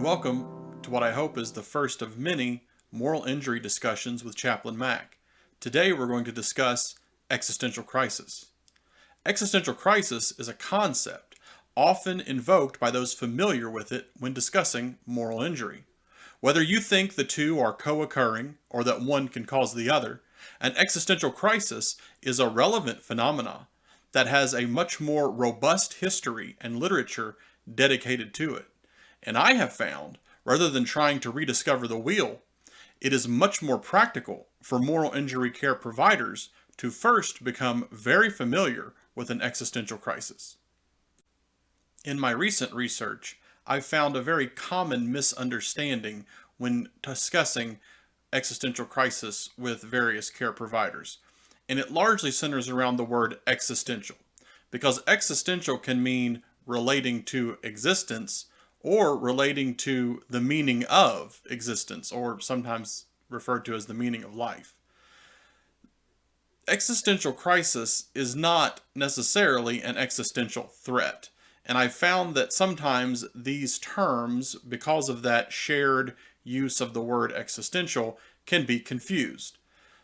and welcome to what I hope is the first of many moral injury discussions with Chaplain Mac. Today we're going to discuss existential crisis. Existential crisis is a concept often invoked by those familiar with it when discussing moral injury. Whether you think the two are co-occurring or that one can cause the other, an existential crisis is a relevant phenomena that has a much more robust history and literature dedicated to it. And I have found, rather than trying to rediscover the wheel, it is much more practical for moral injury care providers to first become very familiar with an existential crisis. In my recent research, I've found a very common misunderstanding when discussing existential crisis with various care providers. And it largely centers around the word existential, because existential can mean relating to existence or relating to the meaning of existence, or sometimes referred to as the meaning of life. Existential crisis is not necessarily an existential threat. And I've found that sometimes these terms, because of that shared use of the word existential, can be confused.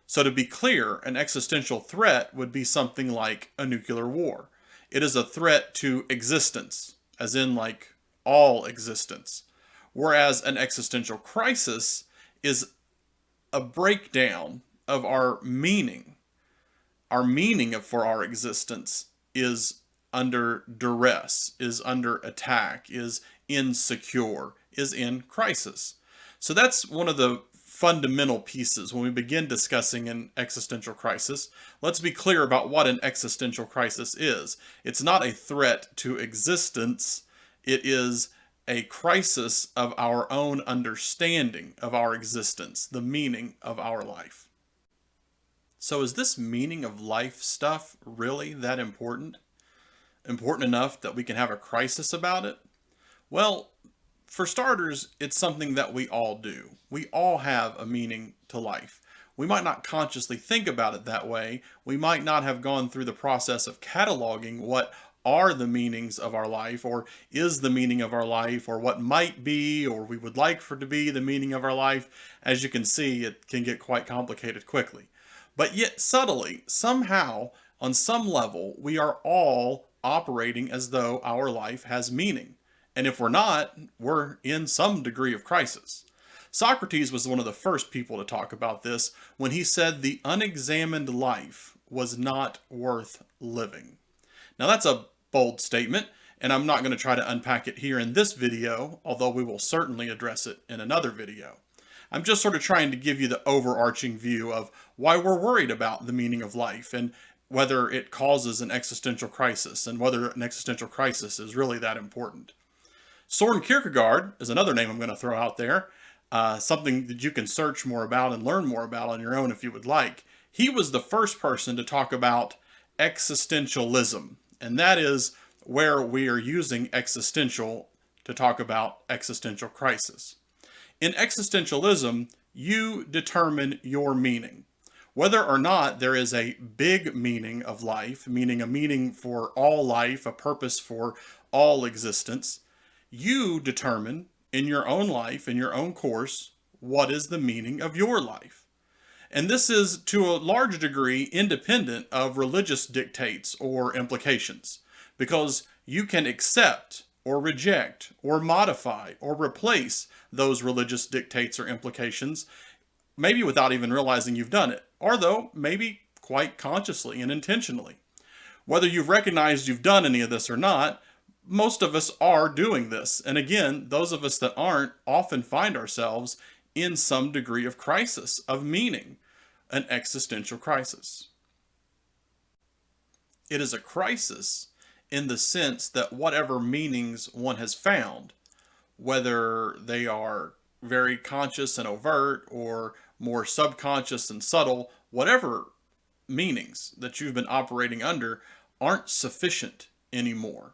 So to be clear, an existential threat would be something like a nuclear war. It is a threat to existence, as in like all existence. Whereas an existential crisis is a breakdown of our meaning. Our meaning for our existence is under duress, is under attack, is insecure, is in crisis. So that's one of the fundamental pieces when we begin discussing an existential crisis. Let's be clear about what an existential crisis is. It's not a threat to existence. It is a crisis of our own understanding of our existence, the meaning of our life. So is this meaning of life stuff really that important? Important enough that we can have a crisis about it? Well, for starters, it's something that we all do. We all have a meaning to life. We might not consciously think about it that way. We might not have gone through the process of cataloging what are the meanings of our life, or is the meaning of our life, or what might be, or we would like for it to be the meaning of our life. As you can see, it can get quite complicated quickly. But yet subtly, somehow, on some level, we are all operating as though our life has meaning. And if we're not, we're in some degree of crisis. Socrates was one of the first people to talk about this when he said the unexamined life was not worth living. Now that's a bold statement, and I'm not going to try to unpack it here in this video, although we will certainly address it in another video. I'm just sort of trying to give you the overarching view of why we're worried about the meaning of life and whether it causes an existential crisis and whether an existential crisis is really that important. Soren Kierkegaard is another name I'm going to throw out there, something that you can search more about and learn more about on your own if you would like. He was the first person to talk about existentialism, and that is where we are using existential to talk about existential crisis. In existentialism, you determine your meaning. Whether or not there is a big meaning of life, meaning a meaning for all life, a purpose for all existence, you determine in your own life, in your own course, what is the meaning of your life. And this is to a large degree independent of religious dictates or implications, because you can accept or reject or modify or replace those religious dictates or implications, maybe without even realizing you've done it, or though maybe quite consciously and intentionally. Whether you've recognized you've done any of this or not, most of us are doing this. And again, those of us that aren't often find ourselves in some degree of crisis, of meaning, an existential crisis. It is a crisis in the sense that whatever meanings one has found, whether they are very conscious and overt or more subconscious and subtle, whatever meanings that you've been operating under aren't sufficient anymore.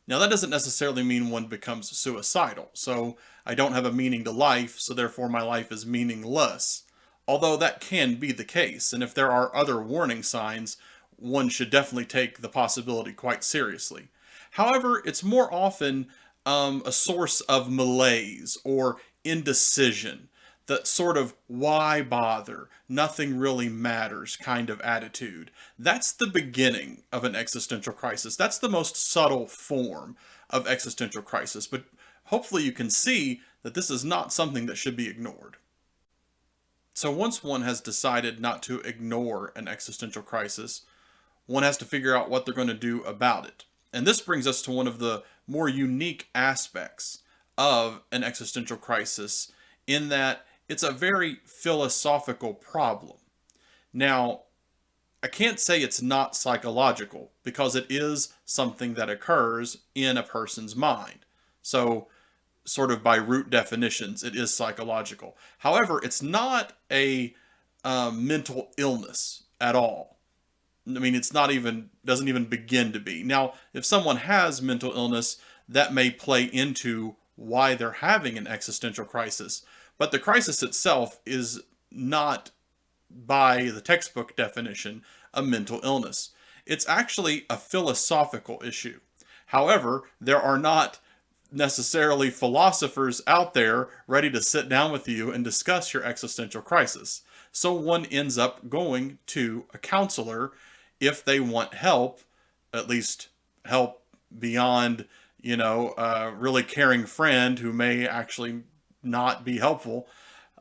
Now that doesn't necessarily mean one becomes suicidal. So I don't have a meaning to life, so therefore my life is meaningless. Although that can be the case, and if there are other warning signs, one should definitely take the possibility quite seriously. However, it's more often a source of malaise or indecision, that sort of why bother, nothing really matters kind of attitude. That's the beginning of an existential crisis. That's the most subtle form of existential crisis. But hopefully you can see that this is not something that should be ignored. So once one has decided not to ignore an existential crisis, one has to figure out what they're going to do about it. And this brings us to one of the more unique aspects of an existential crisis, in that it's a very philosophical problem. Now, I can't say it's not psychological, because it is something that occurs in a person's mind. So, sort of by root definitions, it is psychological. However, it's not a mental illness at all. I mean, it's not even, doesn't even begin to be. Now, if someone has mental illness, that may play into why they're having an existential crisis. But the crisis itself is not, by the textbook definition, a mental illness. It's actually a philosophical issue. However, there are not necessarily philosophers out there ready to sit down with you and discuss your existential crisis. So one ends up going to a counselor if they want help, at least help beyond, really caring friend who may actually not be helpful.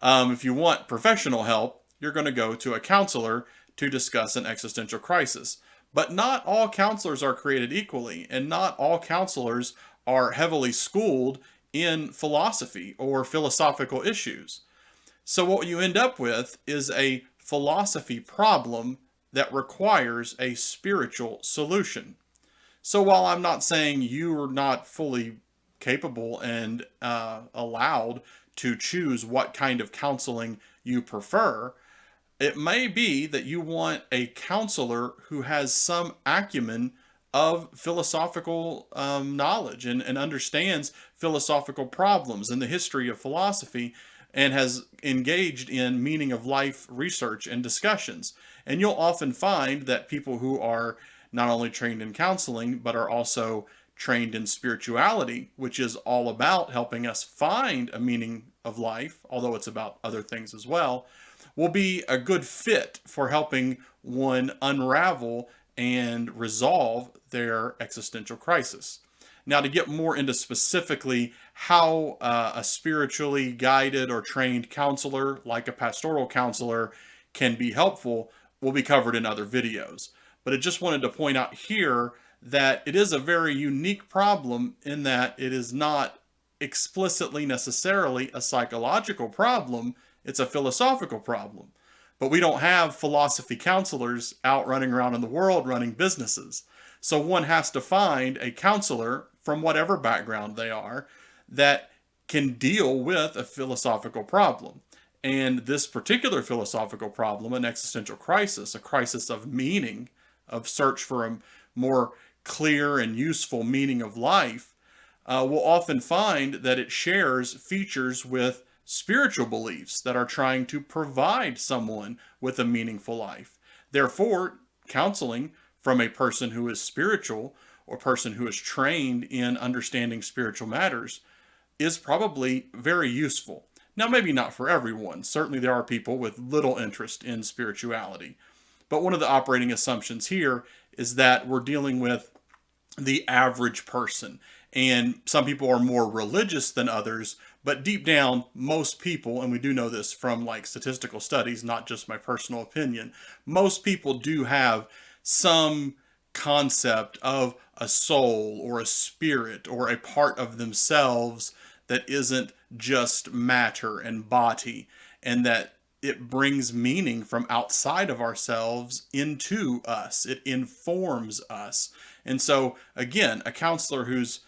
If you want professional help, you're going to go to a counselor to discuss an existential crisis. But not all counselors are created equally, and not all counselors are heavily schooled in philosophy or philosophical issues. So what you end up with is a philosophy problem that requires a spiritual solution. So while I'm not saying you are not fully capable and allowed to choose what kind of counseling you prefer, it may be that you want a counselor who has some acumen of philosophical knowledge, and understands philosophical problems and the history of philosophy, and has engaged in meaning of life research and discussions. And you'll often find that people who are not only trained in counseling, but are also trained in spirituality, which is all about helping us find a meaning of life, although it's about other things as well, will be a good fit for helping one unravel and resolve their existential crisis. Now, to get more into specifically how a spiritually guided or trained counselor, like a pastoral counselor, can be helpful, will be covered in other videos. But I just wanted to point out here that it is a very unique problem, in that it is not explicitly necessarily a psychological problem, it's a philosophical problem. But we don't have philosophy counselors out running around in the world running businesses. So one has to find a counselor, from whatever background they are, that can deal with a philosophical problem. And this particular philosophical problem, an existential crisis, a crisis of meaning, of search for a more clear and useful meaning of life, will often find that it shares features with spiritual beliefs that are trying to provide someone with a meaningful life. Therefore, counseling from a person who is spiritual, or a person who is trained in understanding spiritual matters, is probably very useful. Now, maybe not for everyone. Certainly there are people with little interest in spirituality. But one of the operating assumptions here is that we're dealing with the average person. And some people are more religious than others, but deep down, most people, and we do know this from like statistical studies, not just my personal opinion, most people do have some concept of a soul or a spirit or a part of themselves that isn't just matter and body, and that it brings meaning from outside of ourselves into us. It informs us. And so, again, a counselor who's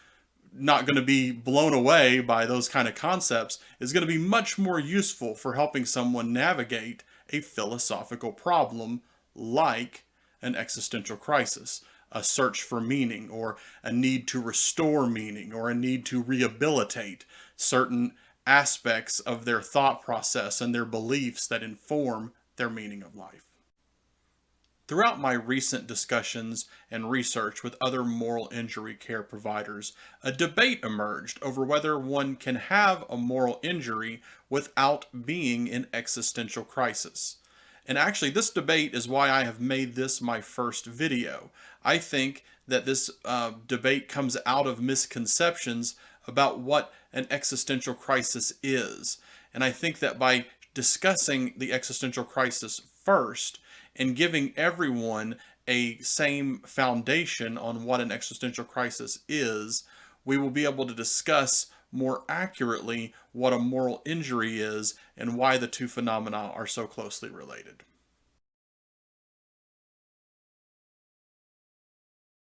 not going to be blown away by those kind of concepts is going to be much more useful for helping someone navigate a philosophical problem like an existential crisis, a search for meaning, or a need to restore meaning, or a need to rehabilitate certain aspects of their thought process and their beliefs that inform their meaning of life. Throughout my recent discussions and research with other moral injury care providers, a debate emerged over whether one can have a moral injury without being in existential crisis. And actually, this debate is why I have made this my first video. I think that this debate comes out of misconceptions about what an existential crisis is. And I think that by discussing the existential crisis first and giving everyone a same foundation on what an existential crisis is, we will be able to discuss more accurately what a moral injury is and why the two phenomena are so closely related.